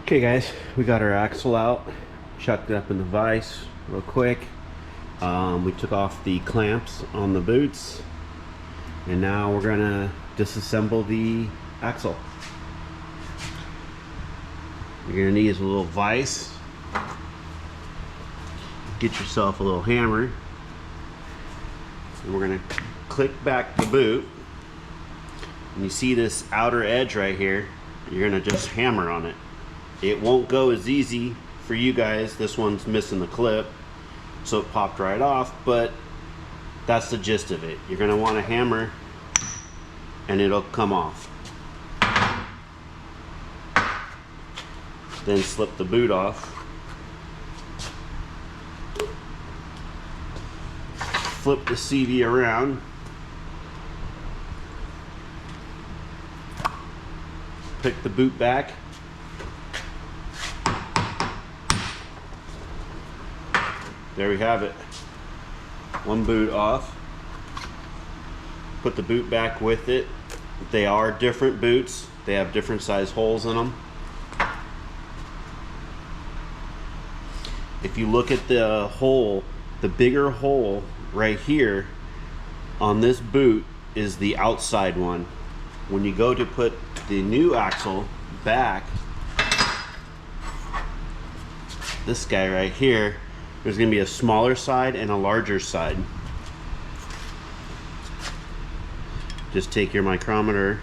Okay guys, we got our axle out, chucked it up in the vise real quick. We took off the clamps on the boots, and now we're gonna disassemble the axle. You're gonna need is a little vise. Get yourself a little hammer, and we're gonna click back the boot. And you see this outer edge right here, you're gonna just hammer on it. It won't go as easy for you guys. This one's missing the clip, so it popped right off, but that's the gist of it. You're gonna want to hammer and it'll come off. Then slip the boot off. Flip the CV around. Pick the boot back. There we have it. One boot off. Put the boot back with it. They are different boots. They have different size holes in them. If you look at the hole, the bigger hole right here on this boot is the outside one. When you go to put the new axle back, this guy right here, there's going to be a smaller side and a larger side. Just take your micrometer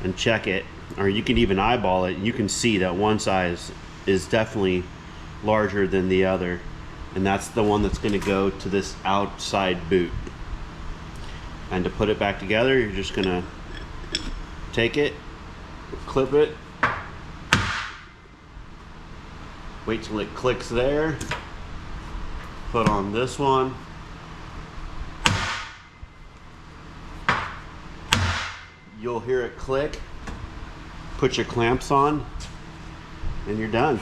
and check it, or you can even eyeball it. You can see that one size is definitely larger than the other, and that's the one that's going to go to this outside boot. And to put it back together, you're just going to take it, clip it, wait till it clicks there, put on this one, you'll hear it click, put your clamps on, and you're done.